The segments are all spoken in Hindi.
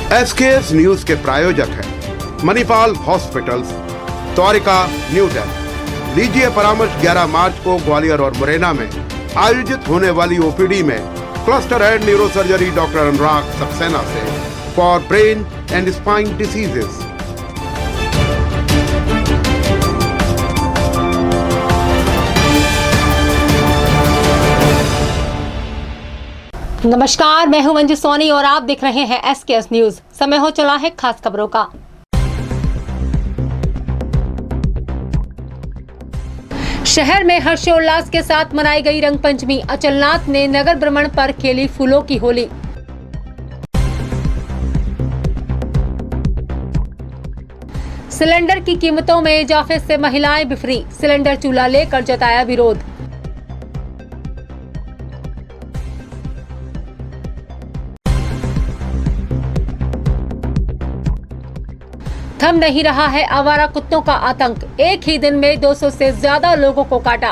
एसकेएस न्यूज के प्रायोजक हैं मणिपाल हॉस्पिटल्स, द्वारिका, न्यू दिल्ली। लीजिए परामर्श 11 मार्च को ग्वालियर और मुरैना में आयोजित होने वाली ओपीडी में क्लस्टर हेड न्यूरोसर्जरी डॉक्टर अनुराग सक्सेना से for brain and spine diseases. नमस्कार, मैं हूं मंजू सोनी और आप देख रहे हैं एसकेएस न्यूज। समय हो चला है खास खबरों का। शहर में हर्षोल्लास के साथ मनाई गई रंगपंचमी। अचलनाथ ने नगर भ्रमण पर खेली फूलों की होली। सिलेंडर की कीमतों में इजाफे से महिलाएं बिफरी। सिलेंडर चूल्हा लेकर जताया विरोध। थम नहीं रहा है आवारा कुत्तों का आतंक। एक ही दिन में 200 से ज्यादा लोगों को काटा।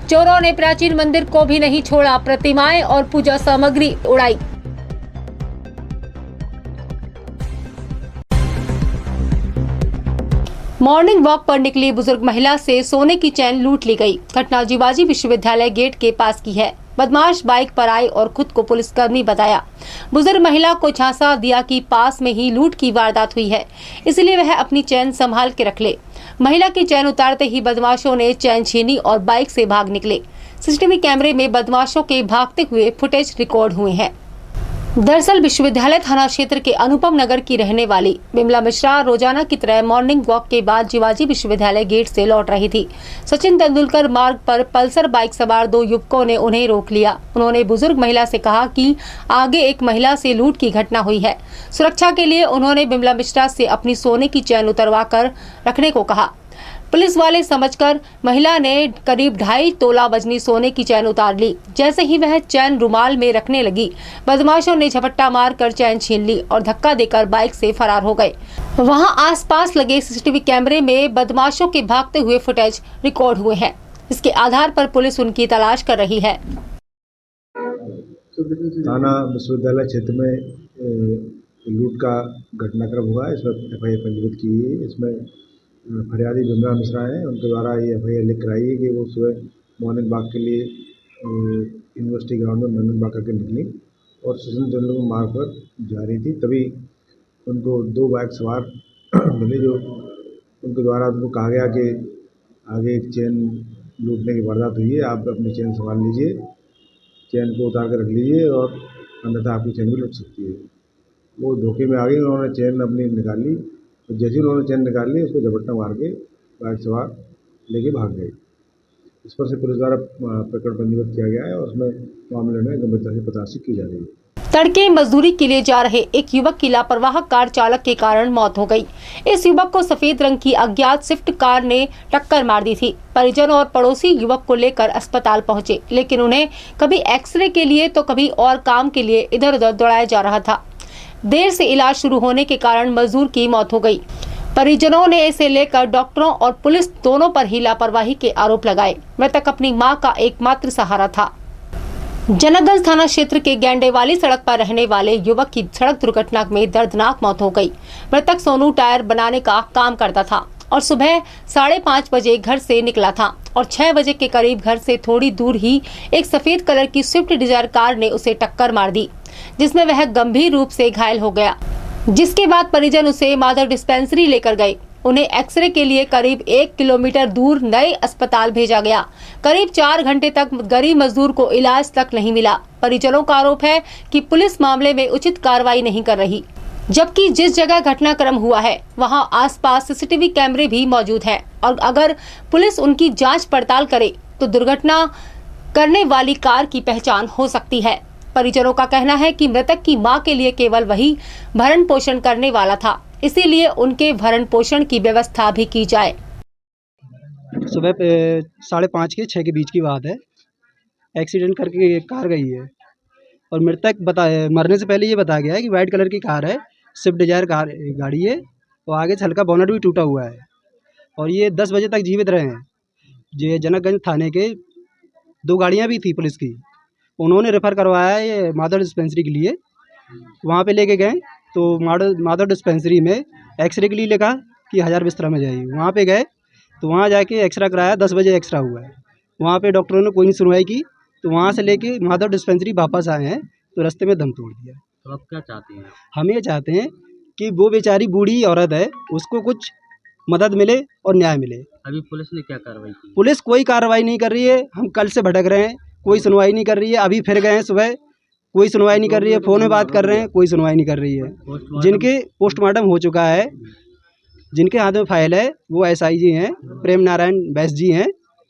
चोरों ने प्राचीन मंदिर को भी नहीं छोड़ा। प्रतिमाएं और पूजा सामग्री उड़ाई। मॉर्निंग वॉक पर निकली बुजुर्ग महिला से सोने की चैन लूट ली गई। घटना जीवाजी विश्वविद्यालय गेट के पास की है। बदमाश बाइक पर आए और खुद को पुलिसकर्मी बताया। बुजुर्ग महिला को झांसा दिया कि पास में ही लूट की वारदात हुई है, इसलिए वह अपनी चैन संभाल के रख ले। महिला की चैन उतारते ही बदमाशों ने चैन छीनी और बाइक से भाग निकले। सीसीटीवी कैमरे में बदमाशों के भागते हुए फुटेज रिकॉर्ड हुए हैं। दरअसल विश्वविद्यालय थाना क्षेत्र के अनुपम नगर की रहने वाली बिमला मिश्रा रोजाना की तरह मॉर्निंग वॉक के बाद जीवाजी विश्वविद्यालय गेट से लौट रही थी। सचिन तेंदुलकर मार्ग पर पल्सर बाइक सवार 2 युवकों ने उन्हें रोक लिया। उन्होंने बुजुर्ग महिला से कहा कि आगे एक महिला से लूट की घटना हुई है। सुरक्षा के लिए उन्होंने बिमला मिश्रा से अपनी सोने की चैन उतरवा कर रखने को कहा। पुलिस वाले समझकर महिला ने करीब 2.5 तोला वजनी सोने की चैन उतार ली। जैसे ही वह चैन रुमाल में रखने लगी, बदमाशों ने झपट्टा मारकर चैन छीन ली और धक्का देकर बाइक से फरार हो गए। वहां आसपास लगे सीसीटीवी कैमरे में बदमाशों के भागते हुए फुटेज रिकॉर्ड हुए हैं। इसके आधार पर पुलिस उनकी तलाश कर रही है। थाना विश्वविद्यालय क्षेत्र में लूट का घटनाक्रम हुआ है। इसमें एफआईआर पंजीबद्ध की गई है। इसमें फरियादी बिमला मिश्रा हैं। उनके द्वारा ये एफआईआर लिख कराई है कि वो सुबह मॉर्निंग वॉक के लिए यूनिवर्सिटी ग्राउंड में मॉर्निंग वॉक करके निकली और सचिन तेंदुलकर मार्ग पर जा रही थी। तभी उनको 2 बाइक सवार मिले, जो उनके द्वारा उनको कहा गया कि आगे एक चेन लूटने की वारदात हुई है, आप अपनी चेन संभाल लीजिए, चेन को उतार कर रख लीजिए और अन्यथा आपकी चेन भी लुट सकती है। वो धोखे में आ गई। उन्होंने चेन अपनी निकाल ली। तो जैसे ही उन्होंने चैन निकाल ली, उसको झपट्टा मार के बाइक सवार लेके भाग गए। इस पर से पुलिस द्वारा प्रकरण पंजीबद्ध किया गया है और उसमें मामले में गंभीरता से तलाशी की जा रही है। तड़के मजदूरी के लिए जा रहे एक युवक की लापरवाह कार चालक के कारण मौत हो गई। इस युवक को सफेद रंग की अज्ञात स्विफ्ट कार ने टक्कर मार दी थी। परिजन और पड़ोसी युवक को लेकर अस्पताल पहुंचे, लेकिन उन्हें कभी एक्सरे के लिए तो कभी और काम के लिए इधर उधर दौड़ाया जा रहा था। देर से इलाज शुरू होने के कारण मजदूर की मौत हो गई। परिजनों ने इसे लेकर डॉक्टरों और पुलिस दोनों पर ही लापरवाही के आरोप लगाए। मृतक अपनी मां का एकमात्र सहारा था। जनकगंज थाना क्षेत्र के गेंडे वाली सड़क पर रहने वाले युवक की सड़क दुर्घटना में दर्दनाक मौत हो गई। मृतक सोनू टायर बनाने का काम करता था और सुबह 5:30 बजे घर से निकला था और 6 बजे के करीब घर से थोड़ी दूर ही एक सफेद कलर की स्विफ्ट डिजायर कार ने उसे टक्कर मार दी, जिसमें वह गंभीर रूप से घायल हो गया। जिसके बाद परिजन उसे मादर डिस्पेंसरी लेकर गए। उन्हें एक्सरे के लिए करीब 1 किलोमीटर दूर नए अस्पताल भेजा गया। करीब 4 घंटे तक गरीब मजदूर को इलाज तक नहीं मिला। परिजनों का आरोप है कि पुलिस मामले में उचित कार्रवाई नहीं कर रही, जबकि जिस जगह घटनाक्रम हुआ है वहां आसपास सीसीटीवी कैमरे भी मौजूद हैं और अगर पुलिस उनकी जांच पड़ताल करे तो दुर्घटना करने वाली कार की पहचान हो सकती है। परिजनों का कहना है कि मृतक की मां के लिए केवल वही भरण पोषण करने वाला था, इसीलिए उनके भरण पोषण की व्यवस्था भी की जाए। सुबह 5:30 के 6 के बीच की बात है। एक्सीडेंट करके कार गई है और मृतक मरने से पहले ये बताया गया है कि वाइट कलर की कार है, स्विफ्ट डिजायर गाड़ी है और आगे से हल्का बोनट भी टूटा हुआ है और ये 10 बजे तक जीवित रहे हैं। ये जनकगंज थाने के 2 गाड़ियाँ भी थी पुलिस की, उन्होंने रेफ़र करवाया ये माधव डिस्पेंसरी के लिए। वहाँ पे लेके गए तो माधव डिस्पेंसरी में एक्सरे के लिए लिखा कि 1000 बिस्तरा में जाइए। वहाँ पे गए तो वहाँ जाके एक्सरा कराया, 10 बजे एक्सरा हुआ है। वहाँ पे डॉक्टरों ने कोई नहीं सुनवाई की, तो वहाँ से लेके माधव डिस्पेंसरी वापस आए हैं तो रास्ते में दम तोड़ दिया। तो आप क्या चाहते हैं? हम ये चाहते हैं कि वो बेचारी बूढ़ी औरत है, उसको कुछ मदद मिले और न्याय मिले। अभी पुलिस ने क्या कार्रवाई की? पुलिस कोई कार्रवाई नहीं कर रही है, हम कल से भटक रहे हैं, कोई सुनवाई नहीं कर रही है। अभी फिर गए हैं सुबह, कोई सुनवाई नहीं कर रही है। फ़ोन में बात कर रहे हैं, कोई सुनवाई नहीं कर रही है। जिनके पोस्टमार्टम हो चुका है, जिनके हाथ में फाइल है, वो SIG हैं, प्रेम नारायण बैस जी हैं,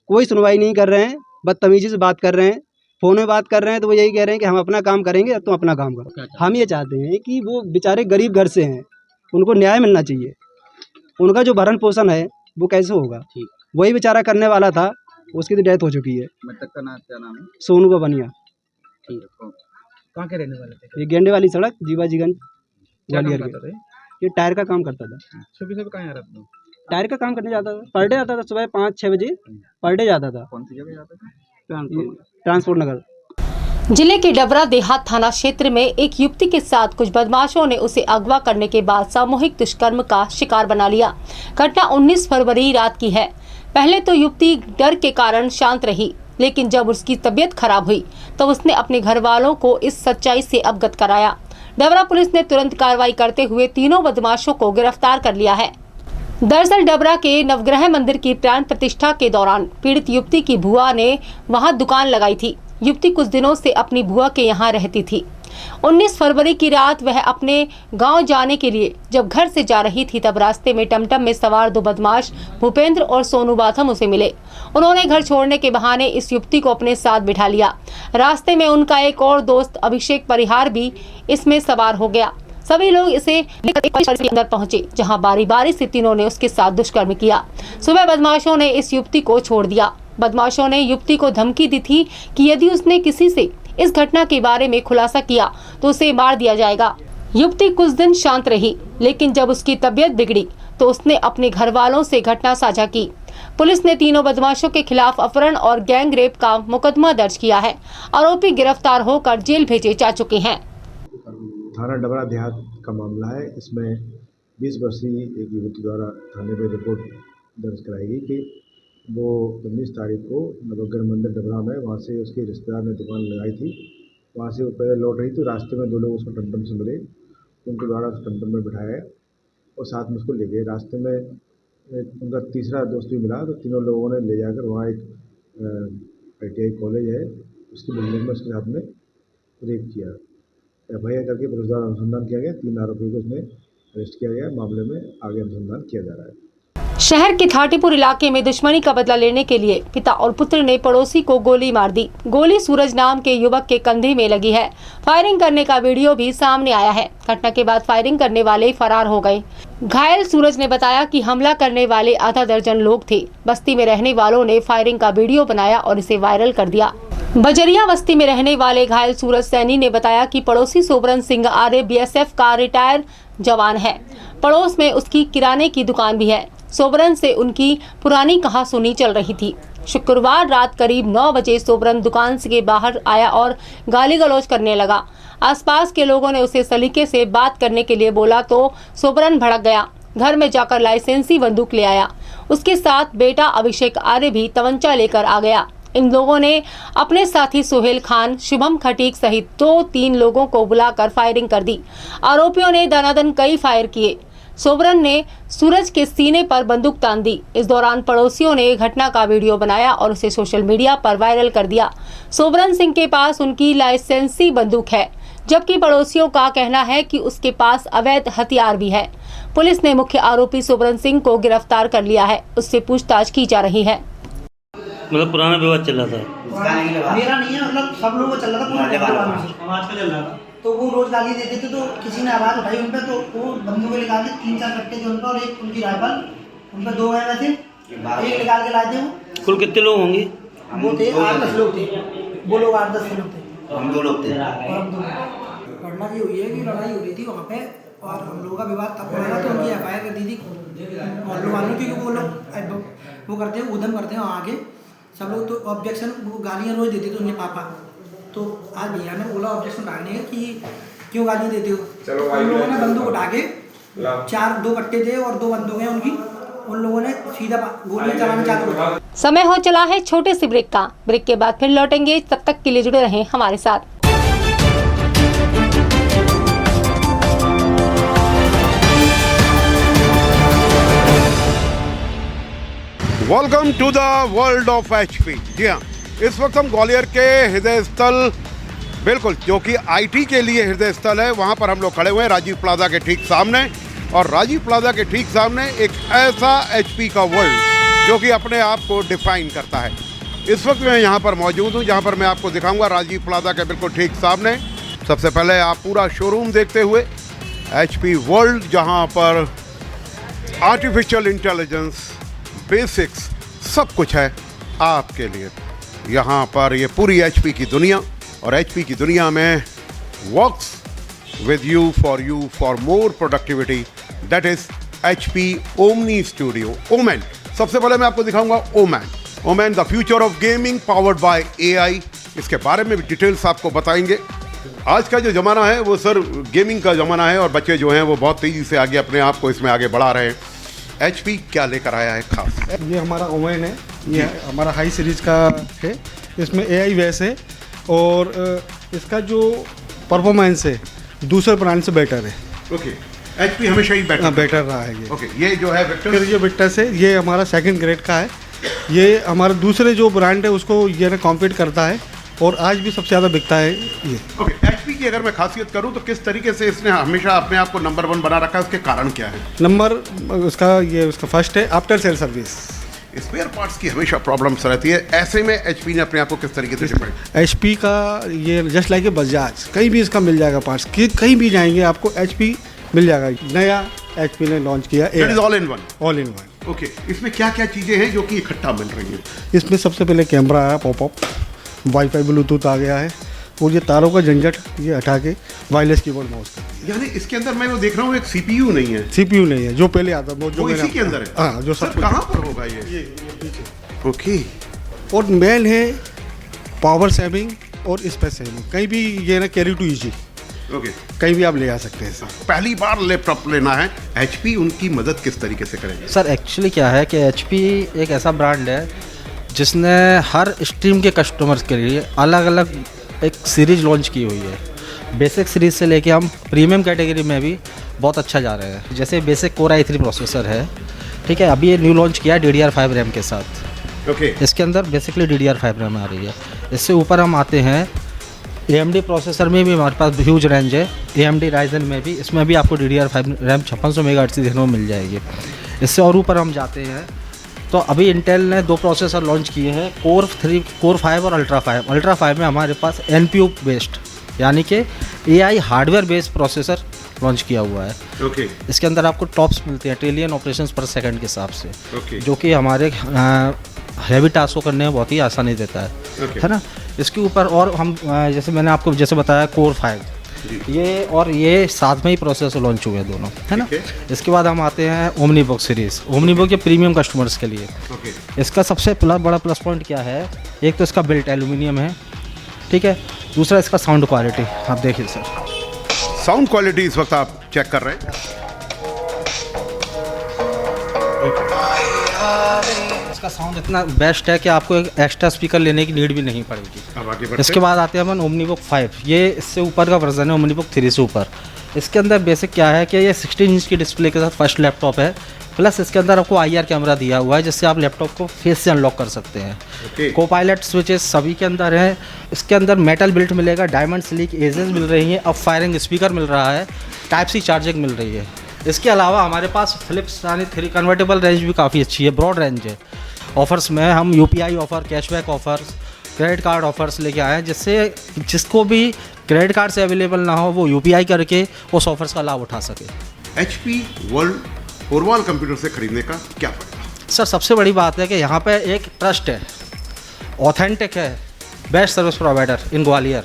कोई सुनवाई नहीं कर रहे हैं, बदतमीजी से बात कर रहे हैं। फ़ोन में बात कर रहे हैं तो वो यही कह रहे हैं कि हम अपना काम करेंगे और तुम अपना काम करो। हम ये चाहते हैं कि वो बेचारे गरीब घर से हैं, उनको न्याय मिलना चाहिए। उनका जो भरण पोषण है वो कैसे होगा? वही बेचारा करने वाला था, उसकी तो डेथ हो चुकी है। मृतक का नाम क्या नाम है? सोनू बबनिया। ठीक है। कहाँ के रहने वाले थे? ये गेंडे वाली सड़क जीवाजीगंज क्या काम ग्वालियर करता के। था? ये टायर का काम करता था। सुबह कहाँ आ रहा था? टायर का काम करने जाता था, पर डे आता था सुबह 5-6 बजे पर डे जाता था। कौन सी जगह जाता था? ट्रांसपोर्ट नगर। जिले के डबरा देहात थाना क्षेत्र में एक युवती के साथ कुछ बदमाशों ने उसे अगवा करने के बाद सामूहिक दुष्कर्म का शिकार बना लिया। घटना 19 फरवरी रात की है। पहले तो युवती डर के कारण शांत रही, लेकिन जब उसकी तबीयत खराब हुई तो उसने अपने घर वालों को इस सच्चाई से अवगत कराया। डबरा पुलिस ने तुरंत कार्रवाई करते हुए तीनों बदमाशों को गिरफ्तार कर लिया है। दरअसल डबरा के नवग्रह मंदिर की प्राण प्रतिष्ठा के दौरान पीड़ित युवती की बुआ ने वहां दुकान लगाई थी। युवती कुछ दिनों से अपनी बुआ के यहां रहती थी। 19 फरवरी की रात वह अपने गांव जाने के लिए जब घर से जा रही थी, तब रास्ते में टमटम में सवार 2 बदमाश भूपेंद्र और सोनू बाथम उसे मिले। उन्होंने घर छोड़ने के बहाने इस युवती को अपने साथ बिठा लिया। रास्ते में उनका एक और दोस्त अभिषेक परिहार भी इसमें सवार हो गया। सभी लोग इसे लेकर एक परिसर के अंदर पहुंचे, जहां बारी बारी से तीनों ने उसके साथ दुष्कर्म किया। सुबह बदमाशों ने इस युवती को छोड़ दिया। बदमाशों ने युवती को धमकी दी थी कि यदि उसने किसी से इस घटना के बारे में खुलासा किया तो उसे मार दिया जाएगा। युवती कुछ दिन शांत रही, लेकिन जब उसकी तबीयत बिगड़ी तो उसने अपने घर वालों से घटना साझा की। पुलिस ने तीनों बदमाशों के खिलाफ अपहरण और गैंग रेप का मुकदमा दर्ज किया है। आरोपी गिरफ्तार होकर जेल भेजे जा चुके हैं। थाना डबरा देहात का मामला है। इसमें 20 वर्षीय एक युवती द्वारा थाने में रिपोर्ट दर्ज कराई गई कि वो 19 तारीख को नवग्रह मंदिर डबरा में, वहाँ से उसके रिश्तेदार ने दुकान लगाई थी। वहाँ से वो पहले लौट रही थी, रास्ते में 2 लोग उसको टमटम से मिले, उनके द्वारा उस टमटम में बिठाया और साथ में उसको ले गए। रास्ते में उनका तीसरा दोस्त भी मिला, तो तीनों लोगों ने ले जाकर वहाँ एक ITI कॉलेज है, उसकी बिल्डिंग में उसके साथ में रेप किया। FIR करके पुलिस द्वारा अनुसंधान किया गया। 3 आरोपियों को उसमें अरेस्ट किया गया। मामले में आगे अनुसंधान किया जा रहा है। शहर के थाटीपुर इलाके में दुश्मनी का बदला लेने के लिए पिता और पुत्र ने पड़ोसी को गोली मार दी। गोली सूरज नाम के युवक के कंधे में लगी है। फायरिंग करने का वीडियो भी सामने आया है। घटना के बाद फायरिंग करने वाले फरार हो गए। घायल सूरज ने बताया कि हमला करने वाले आधा दर्जन लोग थे। बस्ती में रहने वालों ने फायरिंग का वीडियो बनाया और इसे वायरल कर दिया। बजरिया बस्ती में रहने वाले घायल सूरज सैनी ने बताया कि पड़ोसी सोबरन सिंह आर्य BSF का रिटायर जवान है। पड़ोस में उसकी किराने की दुकान भी है। सोबरन से उनकी पुरानी कहासुनी चल रही थी। शुक्रवार रात करीब 9 बजे सोबरन दुकान के बाहर आया और गाली गलौज करने लगा। आसपास के लोगों ने उसे सलीके से बात करने के लिए बोला तो सोबरन भड़क गया। घर में जाकर लाइसेंसी बंदूक ले आया। उसके साथ बेटा अभिषेक आर्य भी तमंचा लेकर आ गया। इन लोगों ने अपने साथी सोहेल खान, शुभम खटीक सहित 2-3 लोगों को बुलाकर फायरिंग कर दी। आरोपियों ने दनादन कई फायर किए। सोबरन ने सूरज के सीने पर बंदूक तान दी। इस दौरान पड़ोसियों ने घटना का वीडियो बनाया और उसे सोशल मीडिया पर वायरल कर दिया। सोबरन सिंह के पास उनकी लाइसेंसी बंदूक है, जबकि पड़ोसियों का कहना है कि उसके पास अवैध हथियार भी है। पुलिस ने मुख्य आरोपी सोबरन सिंह को गिरफ्तार कर लिया है। उससे पूछताछ की जा रही है। मतलब पुराना विवाद चल रहा था? मेरा नहीं है, मतलब सब लोगों का चल रहा था, समाज का चल रहा था। तो वो रोज गाली देते थे, तो किसी ने आवाज उठाई उन पे, तो वो बंदूकें निकाल के 3-4 कट्टे थे उन पर और एक उनकी राइफल, उन पर 2 गए वैसे, एक निकाल के लाए थे वो। कुल कितने लोग होंगे? वो थे 8-10 लोग थे, वो लोग 8-10 लोग थे, हम 2 लोग थे। घटना ये हुई है कि लड़ाई हो रही थी वहाँ पे और हम लोगों का विवाद तब हो रहा था, तो उनकी FIR कर दी थी मोहल्लों वालों, क्योंकि वो लोग वो करते हैं, उधम करते हैं आगे। सब लोग तो ऑब्जेक्शन वो गालियाँ रोज देते थे उनके पापा। तो आज भैया ने बोला ऑब्जेक्शन उठाने कि क्यों गाली देते हो। तो उन लोगों ने बंदूक उठा के 2 कट्टे थे और 2 बंदूकें उनकी, उन लोगों ने सीधा गोलियां चलाना चालू कर दिया। समय हो चला है छोटे से ब्रेक का। ब्रेक के बाद फिर लौटेंगे, तब तक के लिए जुड़े रहें हमारे साथ। Welcome to the world of HP. जी हाँ, इस वक्त हम ग्वालियर के हृदय स्थल, बिल्कुल जो कि आईटी के लिए हृदय स्थल है, वहाँ पर हम लोग खड़े हुए हैं राजीव प्लाजा के ठीक सामने। और राजीव प्लाजा के ठीक सामने एक ऐसा एचपी का वर्ल्ड जो कि अपने आप को डिफाइन करता है। इस वक्त मैं यहाँ पर मौजूद हूँ, जहाँ पर मैं आपको दिखाऊंगा राजीव प्लाजा के बिल्कुल ठीक सामने। सबसे पहले आप पूरा शोरूम देखते हुए एचपी वर्ल्ड, जहाँ पर आर्टिफिशियल इंटेलिजेंस, बेसिक्स सब कुछ है आपके लिए। यहाँ पर ये पूरी एचपी की दुनिया, और एचपी की दुनिया में works with you for more productivity, that is HP omni studio, woman. सबसे पहले मैं आपको दिखाऊंगा woman the future of gaming powered by AI. इसके बारे में भी डिटेल्स आपको बताएंगे। आज का जो ज़माना है वो सर गेमिंग का ज़माना है, और बच्चे जो हैं वो बहुत तेज़ी से आगे अपने आप को इसमें आगे बढ़ा रहे हैं। एचपी क्या लेकर आया है खास? ये हमारा ओमेन है, ये हमारा हाई सीरीज का है। इसमें एआई वेस है और इसका जो परफॉर्मेंस है दूसरे ब्रांड से बेटर है। ओके, एचपी हमेशा ही बेटर रहा है ये। ओके, ये जो है ये विक्टर्स है, ये हमारा 2nd ग्रेड का है। ये हमारे दूसरे जो ब्रांड है उसको ये ना कॉम्पीट करता है और आज भी सबसे ज़्यादा बिकता है ये। ओके, एचपी की अगर मैं खासियत करूं तो किस तरीके से इसने हमेशा अपने आप को नंबर 1 बना रखा है, उसके कारण क्या है? नंबर उसका फर्स्ट है after sale service. Spare parts की हमेशा प्रॉब्लम्स रहती है, ऐसे में एचपी ने अपने आप को किस तरीके से डिफाइन? एचपी का ये जस्ट लाइक ए बजाज, कहीं भी इसका मिल जाएगा पार्ट्स, कहीं भी जाएंगे आपको एचपी मिल जाएगा। नया एचपी ने लॉन्च किया ऑल इन वन। ओके, इसमें क्या क्या चीज़ें हैं जो कि इकट्ठा मिल रही हैं? इसमें सबसे पहले कैमरा आया, पॉपअप, वाईफाई ब्लूटूथ आ गया है, और ये तारों का झंझट ये हटा के वायरलेस कीबोर्ड माउस का। यानी इसके अंदर मैं वो देख रहा हूँ एक सीपीयू नहीं है। सीपीयू नहीं है, जो पहले आता वो जो इसी के अंदर है। हाँ, जो सब कहाँ पर होगा ये पीछे? ओके, और मेन है पावर सेविंग और स्पेस सेविंग। कहीं भी ये ना कैरी टू इजी, ओके, कहीं भी आप ले आ सकते हैं। पहली बार लैपटॉप लेना है, एचपी उनकी मदद किस तरीके से करेंगे? सर एक्चुअली क्या है कि एचपी एक ऐसा ब्रांड है जिसने हर स्ट्रीम के कस्टमर्स के लिए अलग अलग एक सीरीज लॉन्च की हुई है। बेसिक सीरीज से लेके हम प्रीमियम कैटेगरी में भी बहुत अच्छा जा रहे हैं। जैसे बेसिक कोर i3 प्रोसेसर है, ठीक है, अभी ये न्यू लॉन्च किया DDR5 रैम के साथ। ओके, इसके अंदर बेसिकली DDR5 रैम आ रही है। इससे ऊपर हम आते हैं AMD प्रोसेसर में भी हमारे पास ह्यूज रेंज है। AMD Ryzen में भी, इसमें भी आपको DDR5 रैम 5600 मेगाहर्ट्ज़ की देखने को मिल जाएगी। इससे और ऊपर हम जाते हैं तो अभी इंटेल ने 2 प्रोसेसर लॉन्च किए हैं, कोर 5 और अल्ट्रा 5। अल्ट्रा 5 में हमारे पास NPU बेस्ड यानी कि AI hardware based processor launch किया हुआ है। ओके, इसके अंदर आपको टॉप्स मिलते हैं ट्रिलियन ऑपरेशंस पर सेकंड के हिसाब से, ओके, जो कि हमारे हैवी टास्क को करने में बहुत ही आसानी देता है, ओके, है ना। इसके ऊपर और हम जैसे मैंने आपको जैसे बताया कोर 5, ये और ये साथ में ही प्रोसेसर लॉन्च हुए हैं दोनों, है ना। इसके बाद हम आते हैं ओमनीबुक सीरीज़। ओमनीबुक के प्रीमियम कस्टमर्स के लिए इसका सबसे बड़ा प्लस पॉइंट क्या है, एक तो इसका बिल्ट एल्यूमिनियम है, ठीक है, दूसरा इसका साउंड क्वालिटी। आप देखिए सर, साउंड क्वालिटी इस वक्त आप चेक कर रहे हैं। इसका साउंड इतना बेस्ट है कि आपको एक एक्स्ट्रा स्पीकर लेने की नीड भी नहीं पड़ेगी। अब आगे बढ़ते इसके बाद आते हैं हम ओमनीबुक 5, ये इससे ऊपर का वर्जन है, ओमनीबुक 3 से ऊपर। इसके अंदर बेसिक क्या है कि ये 16 इंच की डिस्प्ले के साथ फर्स्ट लैपटॉप है, प्लस इसके अंदर आपको IR कैमरा दिया हुआ है जिससे आप लैपटॉप को फेस से अनलॉक कर सकते हैं। कोपायलट स्विचेस सभी के अंदर हैं। इसके अंदर मेटल बिल्ट मिलेगा, डायमंड स्लिक एजेस मिल रही हैं, अब फायरिंग स्पीकर मिल रहा है, टाइप C चार्जिंग मिल रही है। इसके अलावा हमारे पास फ्लिप्स यानी 3 कन्वर्टेबल रेंज भी काफ़ी अच्छी है, ब्रॉड रेंज है। ऑफर्स में हम UPI offer, cashback offers, credit card offers लेके आए हैं, जिससे जिसको भी क्रेडिट कार्ड से अवेलेबल ना हो वो UPI करके उस ऑफर्स का लाभ उठा सके। HP वर्ल्ड ओरवाल कंप्यूटर से खरीदने का क्या फायदा? सर सबसे बड़ी बात है कि यहाँ पे एक ट्रस्ट है, ऑथेंटिक है, best service provider in Gwalior.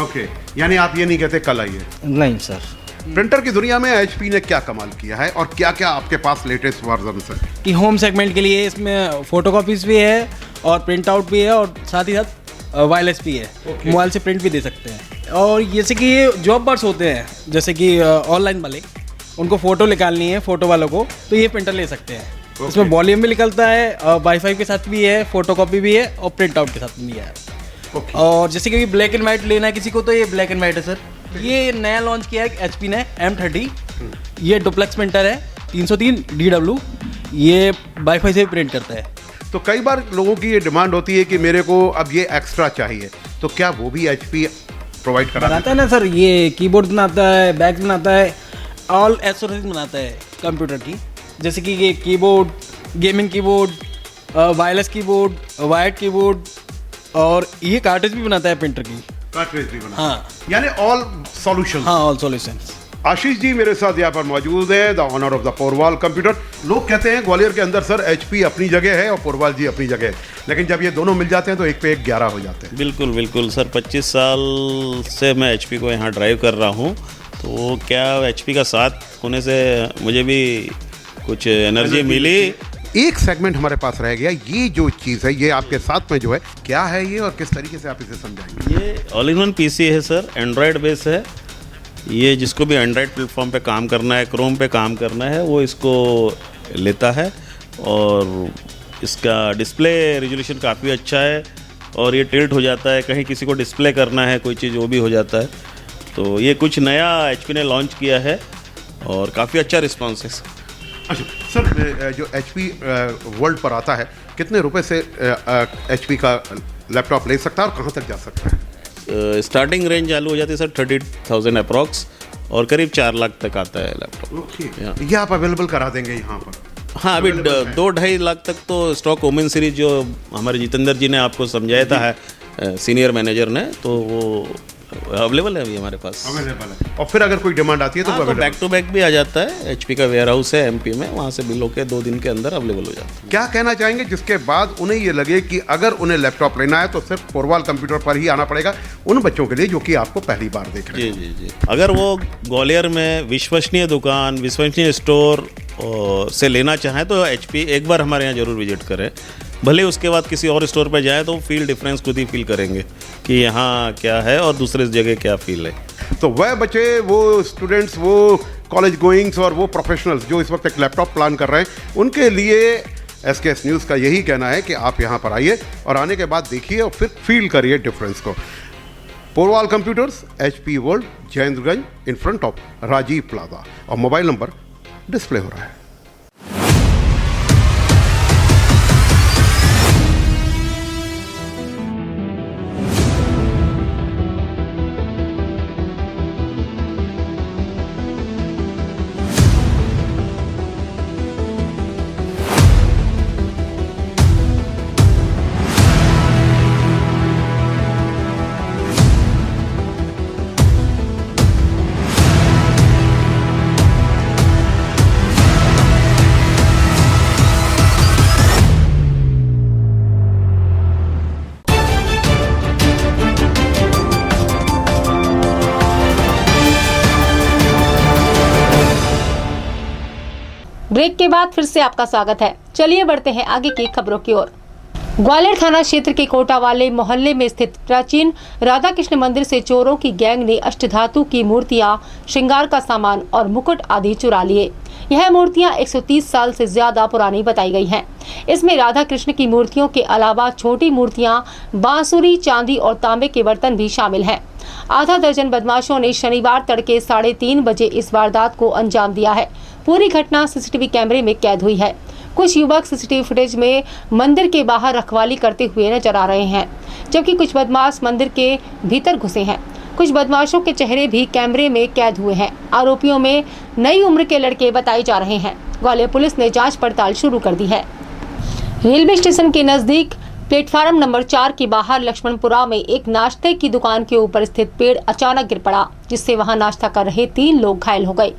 Okay, यानी आप ये नहीं कहते कल आइए? नहीं सर। प्रिंटर की दुनिया में HP ने क्या कमाल किया है और क्या क्या आपके पास लेटेस्ट वर्जन है? कि होम सेगमेंट के लिए इसमें फ़ोटोकॉपीज़ भी है और प्रिंट आउट भी है और साथ ही साथ वायरलेस भी है, मोबाइल से प्रिंट भी दे सकते हैं। और जैसे कि ये जॉब बर्ड्स होते हैं, जैसे कि ऑनलाइन वाले, उनको फ़ोटो निकालनी है फ़ोटो वालों को, तो ये प्रिंटर ले सकते हैं। इसमें वॉल्यूम भी निकलता है, वाईफाई के साथ भी है, फोटो कॉपी भी है और प्रिंट आउट के साथ भी है। और जैसे कि ब्लैक एंड वाइट लेना है किसी को, तो ये ब्लैक एंड वाइट है सर। ये नया लॉन्च किया है HP ने M30। ये डुप्लेक्स प्रिंटर है 303 DW। ये वाईफाई से भी प्रिंट करता है। तो कई बार लोगों की ये डिमांड होती है कि मेरे को अब ये एक्स्ट्रा चाहिए, तो क्या वो भी HP प्रोवाइड बनाता है ना सर? ये कीबोर्ड बनाता है, बैग बनाता है, ऑल एसेसरीज बनाता है कंप्यूटर की। जैसे कि ये keyboard, gaming keyboard, wireless keyboard, wired keyboard, और ये कार्ट्रिज भी बनाता है प्रिंटर की। कार्ट्रिज भी बनाता है, हाँ, यानी ऑल सॉल्यूशन। हाँ, ऑल सॉल्यूशंस। आशीष जी मेरे साथ यहाँ पर मौजूद है, the owner of the Porwal computer. लोग कहते हैं ग्वालियर के अंदर सर HP अपनी जगह है और पोरवाल जी अपनी जगह है, लेकिन जब ये दोनों मिल जाते हैं तो एक पे एक 11 हो जाते हैं। बिल्कुल बिल्कुल सर, 25 साल से मैं HP को यहाँ ड्राइव कर रहा हूँ, तो क्या HP का साथ होने से मुझे भी कुछ एनर्जी मिली। एक सेगमेंट हमारे पास रह गया, ये जो चीज़ है ये आपके साथ में जो है, क्या है ये और किस तरीके से आप इसे समझाएंगे? ये ऑल इन वन PC है सर, एंड्रॉयड बेस है। ये जिसको भी एंड्रॉयड प्लेटफॉर्म पे काम करना है, क्रोम पे काम करना है, वो इसको लेता है। और इसका डिस्प्ले रेजोल्यूशन काफ़ी अच्छा है और ये टिल्ट हो जाता है, कहीं किसी को डिस्प्ले करना है कोई चीज़ वो भी हो जाता है। तो ये कुछ नया HP ने लॉन्च किया है और काफ़ी अच्छा रिस्पॉन्स है। अच्छा सर, जो HP वर्ल्ड पर आता है, कितने रुपए से HP का लैपटॉप ले सकता है और कहाँ तक जा सकता है? स्टार्टिंग रेंज चालू हो जाती है सर 30,000 अप्रॉक्स, और करीब 4 लाख तक आता है लैपटॉप। ओके, ये आप अवेलेबल करा देंगे यहाँ पर? हाँ, अभी 2-2.5 लाख तक तो स्टॉक वोमेन सीरीज जो हमारे जितेंद्र जी ने आपको समझाया था है सीनियर मैनेजर ने, तो वो अवेलेबल है अभी हमारे पास। अवेलेबल है। और फिर अगर कोई डिमांड आती है तो, तो बैक टू बैक भी आ जाता है। HP का वेयर हाउस है MP में, वहाँ से बिल होकर 2 दिन के अंदर अवेलेबल हो जाता है। क्या कहना चाहेंगे जिसके बाद उन्हें ये लगे कि अगर उन्हें लैपटॉप लेना है तो सिर्फ पोरवाल कंप्यूटर पर ही आना पड़ेगा, उन बच्चों के लिए जो कि आपको पहली बार देख रहे हैं? जी। अगर वो ग्वालियर में विश्वसनीय दुकान, विश्वसनीय स्टोर से लेना चाहें तो HP एक बार हमारे यहाँ ज़रूर विजिट करें। भले उसके बाद किसी और स्टोर पर जाएं तो फील डिफरेंस खुद ही फील करेंगे कि यहाँ क्या है और दूसरे जगह क्या फील है। तो वह बच्चे, वो स्टूडेंट्स, वो कॉलेज गोइंग्स और वो प्रोफेशनल्स जो इस वक्त एक लैपटॉप प्लान कर रहे हैं, उनके लिए SKS न्यूज़ का यही कहना है कि आप यहाँ पर आइए और आने के बाद देखिए और फिर फील करिए डिफरेंस को। Porwal computers, HP world, Jayendraganj, in front of Rajiv plaza, और मोबाइल नंबर डिस्प्ले हो रहा है। ब्रेक के बाद फिर से आपका स्वागत है। चलिए बढ़ते हैं आगे की खबरों की ओर। ग्वालियर थाना क्षेत्र के कोटा वाले मोहल्ले में स्थित प्राचीन राधा कृष्ण मंदिर से चोरों की गैंग ने अष्टधातु की मूर्तियां, श्रृंगार का सामान और मुकुट आदि चुरा लिए। यह मूर्तियां 130 साल से ज्यादा पुरानी बताई गई हैं। इसमें राधा कृष्ण की मूर्तियों के अलावा छोटी मूर्तियां, बांसुरी, चांदी और तांबे के बर्तन भी शामिल हैं। आधा दर्जन बदमाशों ने शनिवार तड़के 3:30 बजे इस वारदात को अंजाम दिया है। पूरी घटना CCTV कैमरे में कैद हुई है। कुछ युवक CCTV फुटेज में मंदिर के बाहर रखवाली करते हुए नजर आ रहे हैं, जबकि कुछ बदमाश मंदिर के भीतर घुसे हैं। कुछ बदमाशों के चेहरे भी कैमरे में कैद हुए हैं। आरोपियों में नई उम्र के लड़के बताए जा रहे हैं। ग्वालियर पुलिस ने जांच पड़ताल शुरू कर दी है। रेलवे स्टेशन के नजदीक प्लेटफार्म नंबर 4 के बाहर लक्ष्मणपुरा में एक नाश्ते की दुकान के ऊपर स्थित पेड़ अचानक गिर पड़ा, जिससे वहां नाश्ता कर रहे 3 लोग घायल हो गए।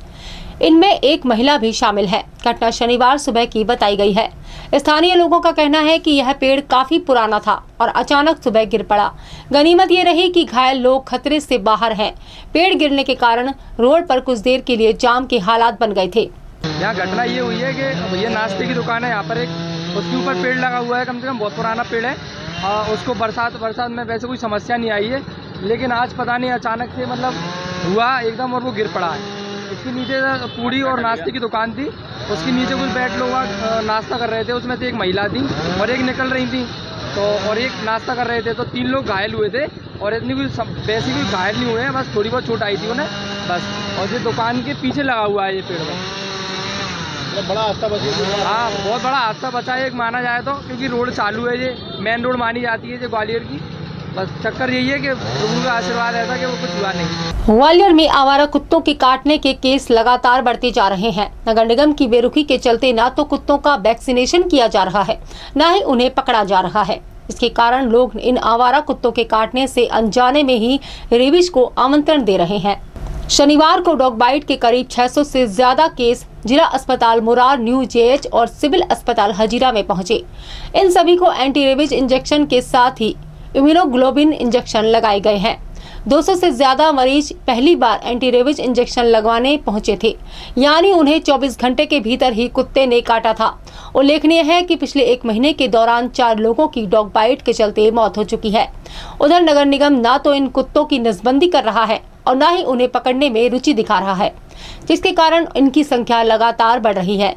इनमें एक महिला भी शामिल है। घटना शनिवार सुबह की बताई गई है। स्थानीय लोगों का कहना है कि यह पेड़ काफी पुराना था और अचानक सुबह गिर पड़ा। गनीमत ये रही कि घायल लोग खतरे से बाहर हैं। पेड़ गिरने के कारण रोड पर कुछ देर के लिए जाम के हालात बन गए थे। यहाँ घटना ये हुई है कि ये नाश्ते की दुकान है। यहाँ पर एक उसके ऊपर पेड़ लगा हुआ है, कम से कम बहुत पुराना पेड़ है। उसको बरसात में वैसे कोई समस्या नहीं आई है, लेकिन आज पता नहीं अचानक से मतलब हुआ एकदम और वो गिर पड़ा है। इसके नीचे पूड़ी और नाश्ते की दुकान थी, उसके नीचे कुछ बैठ लोग नाश्ता कर रहे थे, उसमें से एक महिला थी और एक निकल रही थी तो, और एक नाश्ता कर रहे थे, तो 3 लोग घायल हुए थे और इतनी कोई वैसी कोई घायल नहीं हुए हैं, बस थोड़ी बहुत चोट आई थी उन्हें बस। और ये दुकान के पीछे लगा हुआ है ये पेड़ में। बड़ा हादसा बचा। हाँ, बहुत बड़ा हादसा बचा है एक माना जाए तो, क्योंकि रोड चालू है, ये मेन रोड मानी जाती है ये ग्वालियर की। बस चक्कर यही है कि प्रभु का आशीर्वाद ऐसा कि वो कुछ हुआ नहीं। ग्वालियर में आवारा कुत्तों के काटने के केस लगातार बढ़ते जा रहे हैं। नगर निगम की बेरुखी के चलते न तो कुत्तों का वैक्सीनेशन किया जा रहा है, न ही उन्हें पकड़ा जा रहा है। इसके कारण लोग इन आवारा कुत्तों के काटने से अनजाने में ही रेबीज को आमंत्रण दे रहे हैं। शनिवार को डॉग बाइट के करीब 600 से ज्यादा केस जिला अस्पताल मुरार, न्यू जेएच और सिविल अस्पताल हजीरा में पहुंचे। इन सभी को एंटी रेबीज इंजेक्शन के साथ ही इम्यूनोग्लोबिन इंजेक्शन लगाए गए हैं। 200 से ज्यादा मरीज पहली बार एंटी रेबीज इंजेक्शन लगवाने पहुंचे थे, यानी उन्हें 24 घंटे के भीतर ही कुत्ते ने काटा था। उल्लेखनीय है कि पिछले 1 महीने के दौरान 4 लोगों की डॉग बाइट के चलते मौत हो चुकी है। उधर नगर निगम न तो इन कुत्तों की नसबंदी कर रहा है और न ही उन्हें पकड़ने में रुचि दिखा रहा है, जिसके कारण इनकी संख्या लगातार बढ़ रही है।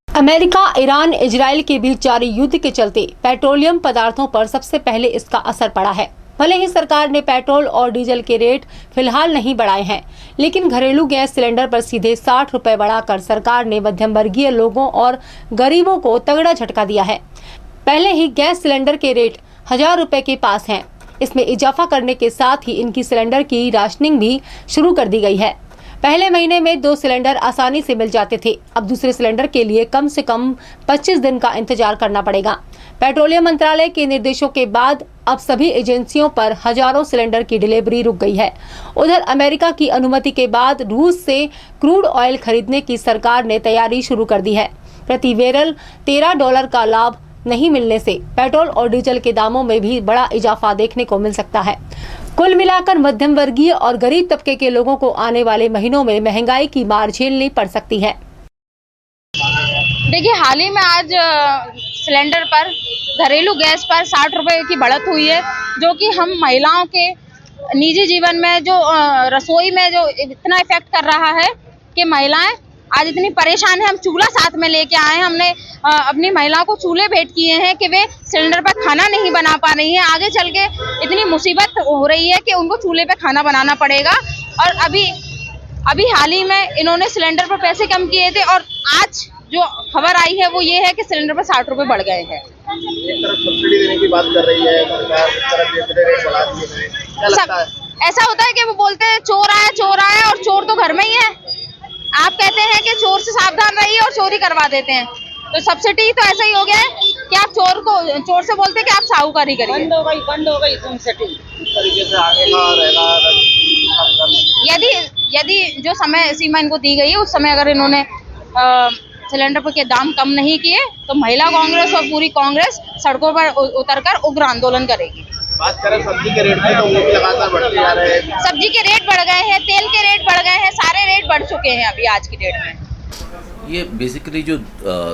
अमेरिका, ईरान, इजराइल के बीच जारी युद्ध के चलते पेट्रोलियम पदार्थों पर सबसे पहले इसका असर पड़ा है। भले ही सरकार ने पेट्रोल और डीजल के रेट फिलहाल नहीं बढ़ाए हैं, लेकिन घरेलू गैस सिलेंडर पर सीधे 60 रुपए बढ़ाकर सरकार ने मध्यम वर्गीय लोगों और गरीबों को तगड़ा झटका दिया है। पहले ही गैस सिलेंडर के रेट 1000 रुपए के पास हैं। इसमें इजाफा करने के साथ ही इनकी सिलेंडर की राशनिंग भी शुरू कर दी गई है। पहले महीने में 2 सिलेंडर आसानी से मिल जाते थे, अब दूसरे सिलेंडर के लिए कम से कम 25 दिन का इंतजार करना पड़ेगा। पेट्रोलियम मंत्रालय के निर्देशों के बाद अब सभी एजेंसियों पर हजारों सिलेंडर की डिलीवरी रुक गई है। उधर अमेरिका की अनुमति के बाद रूस से क्रूड ऑयल खरीदने की सरकार ने तैयारी शुरू कर दी है। प्रति बैरल $13 का लाभ नहीं मिलने से पेट्रोल और डीजल के दामों में भी बड़ा इजाफा देखने को मिल सकता है। कुल मिलाकर मध्यम वर्गीय और गरीब तबके के लोगों को आने वाले महीनों में महंगाई की मार झेलनी पड़ सकती है। देखिए, हाल ही में आज सिलेंडर पर, घरेलू गैस पर 60 रुपए की बढ़त हुई है, जो कि हम महिलाओं के निजी जीवन में, जो रसोई में जो इतना इफेक्ट कर रहा है कि महिलाएं आज इतनी परेशान है। हम चूल्हा साथ में लेके आए हैं, हमने अपनी महिलाओं को चूल्हे भेंट किए हैं कि वे सिलेंडर पर खाना नहीं बना पा रही हैं। आगे चल के इतनी मुसीबत हो रही है कि उनको चूल्हे पे खाना बनाना पड़ेगा। और अभी हाल ही में इन्होंने सिलेंडर पर पैसे कम किए थे और आज जो खबर आई है वो ये है कि सिलेंडर पर 60 रुपए बढ़ गए हैं। एक तरफ सब्सिडी देने की बात कर रही है सरकार, एक तरफ ये रेट बढ़ा दिए हैं। क्या लगता है? ऐसा होता है कि वो बोलते हैं चोर आया और चोर तो घर में ही है। आप कहते हैं कि चोर से सावधान रहिए और चोरी करवा देते हैं। तो सब्सिडी तो ऐसा ही हो गया है कि आप चोर से बोलते हैं कि आप साहूकारी करिए। बंद हो गई सब्सिडी। इस तरीके से आगे का रहेगा। यदि जो समय सीमा इनको दी गई है उस समय अगर इन्होंने सिलेंडर पर के दाम कम नहीं किए तो महिला कांग्रेस और पूरी कांग्रेस सड़कों पर उतरकर उग्र आंदोलन करेगी। बात करें सब्जी के रेट की तो वो भी लगातार बढ़ते जा रहे हैं। सब्जी के रेट बढ़ गए हैं, तेल के रेट बढ़ गए हैं, सारे रेट बढ़ चुके हैं अभी आज की डेट में। ये बेसिकली जो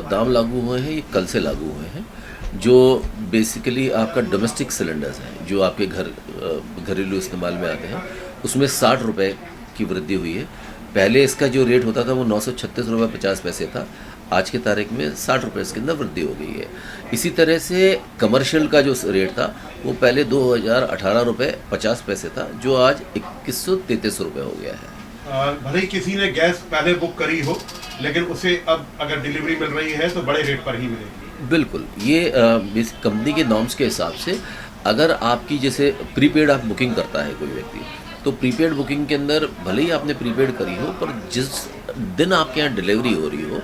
दाम लागू हुए हैं ये कल से लागू हुए हैं। जो बेसिकली आपका डोमेस्टिक सिलेंडर्स हैं जो आपके घरेलू इस्तेमाल में आते हैं उसमें 60 रुपये की वृद्धि हुई है। पहले इसका जो रेट होता था वो 936 रुपये 50 पैसे था, आज के तारीख में 60 रुपये इसके अंदर वृद्धि हो गई है। इसी तरह से कमर्शियल का जो रेट था वो पहले 2018 रुपये 50 पैसे था, जो आज 2133 रुपये हो गया है। भले ही किसी ने गैस पहले बुक करी हो, लेकिन उसे अब अगर डिलीवरी मिल रही है तो बड़े रेट पर ही मिलेगी। बिल्कुल, ये कंपनी के नॉर्म्स के हिसाब से अगर आपकी जैसे प्रीपेड आप बुकिंग करता है कोई व्यक्ति, तो प्रीपेड बुकिंग के अंदर भले ही आपने प्रीपेड करी हो, पर जिस दिन आपके यहाँ डिलीवरी हो रही हो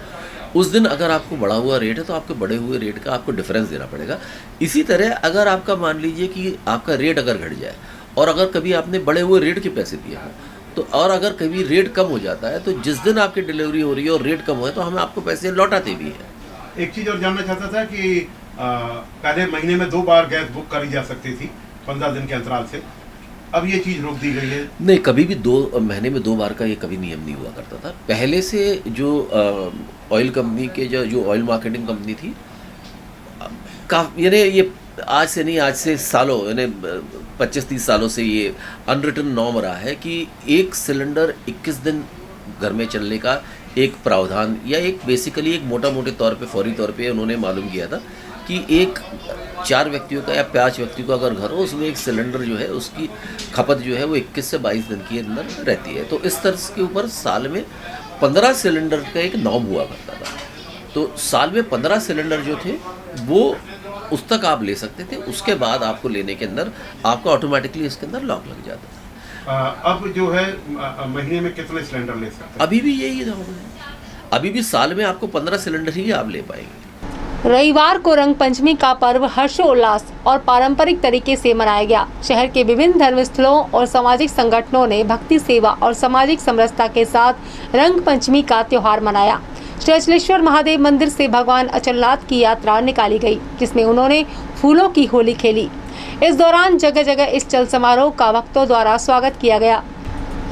उस दिन अगर आपको बढ़ा हुआ रेट है तो आपके बढ़े हुए रेट का आपको डिफरेंस देना पड़ेगा। इसी तरह अगर आपका मान लीजिए कि आपका रेट अगर घट जाए और अगर कभी आपने बढ़े हुए रेट के पैसे दिए हों तो, और अगर कभी रेट कम हो जाता है तो जिस दिन आपकी डिलीवरी हो रही है और रेट कम हुआ है तो हमें आपको पैसे लौटाते भी हैं। एक चीज़ और जानना चाहता था कि पहले महीने में 2 बार गैस बुक करी जा सकती थी 15 दिन के अंतराल से, अब ये चीज़ रोक दी गई है। नहीं, कभी भी 2 महीने में 2 बार का ये कभी नियम नहीं हुआ करता था। पहले से जो ऑयल कंपनी के जो ऑयल मार्केटिंग कंपनी थी यानी ये आज से नहीं, आज से सालों यानी 25-30 सालों से ये अनरिटन नॉर्म रहा है कि एक सिलेंडर 21 दिन घर में चलने का एक प्रावधान, या एक बेसिकली एक मोटे तौर पे फौरी तौर पे उन्होंने मालूम किया था कि एक 4 व्यक्तियों का या 5 व्यक्तियों का अगर घर हो, उसमें एक सिलेंडर जो है उसकी खपत जो है वो 21 से 22 दिन के अंदर रहती है। तो इस तरह के ऊपर साल में 15 सिलेंडर का एक नॉर्म हुआ करता था। तो साल में 15 सिलेंडर जो थे वो उस तक आप ले सकते थे, उसके बाद आपको लेने के अंदर आपका ऑटोमेटिकली इसके अंदर लॉक लग जाता था। अब जो है महीने में कितने सिलेंडर ले सकते हैं? अभी भी यही है, अभी भी साल में आपको 15 सिलेंडर ही आप ले पाएंगे। रविवार को रंग पंचमी का पर्व हर्षोल्लास और पारंपरिक तरीके से मनाया गया। शहर के विभिन्न धर्मस्थलों और सामाजिक संगठनों ने भक्ति, सेवा और सामाजिक समरसता के साथ रंग पंचमी का त्योहार मनाया। श्री अचलेश्वर महादेव मंदिर से भगवान अचलनाथ की यात्रा निकाली गई, जिसमें उन्होंने फूलों की होली खेली। इस दौरान जगह जगह इस चल समारोह का भक्तों द्वारा स्वागत किया गया।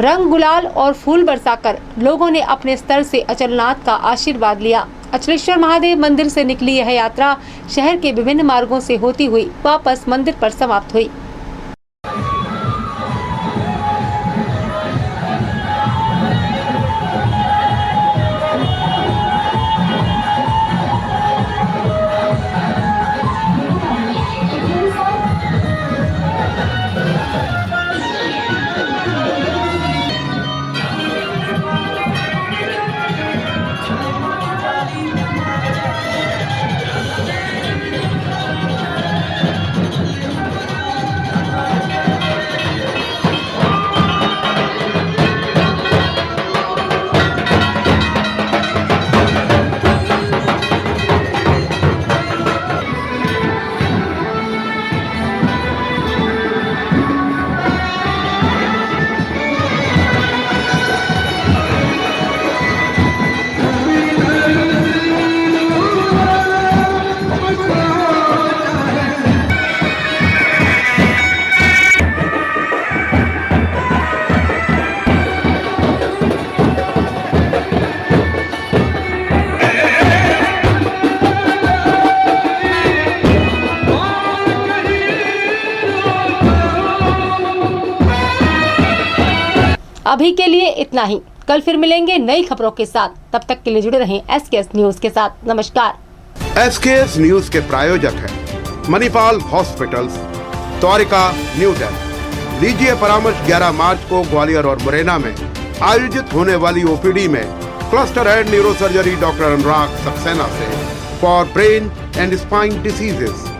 रंग, गुलाल और फूल बरसाकर लोगों ने अपने स्तर से अचलनाथ का आशीर्वाद लिया। अचलेश्वर महादेव मंदिर से निकली यह यात्रा शहर के विभिन्न मार्गों से होती हुई वापस मंदिर पर समाप्त हुई। अभी के लिए इतना ही। कल फिर मिलेंगे नई खबरों के साथ। तब तक के लिए जुड़े रहें एसकेएस न्यूज के साथ। नमस्कार। एसकेएस न्यूज के प्रायोजक हैं मणिपाल हॉस्पिटल्स, द्वारिका, न्यू दिल्ली। लीजिए परामर्श 11 मार्च को ग्वालियर और मुरैना में आयोजित होने वाली ओपीडी में क्लस्टर हेड न्यूरोसर्जरी डॉक्टर अनुराग सक्सेना से for brain and spine diseases.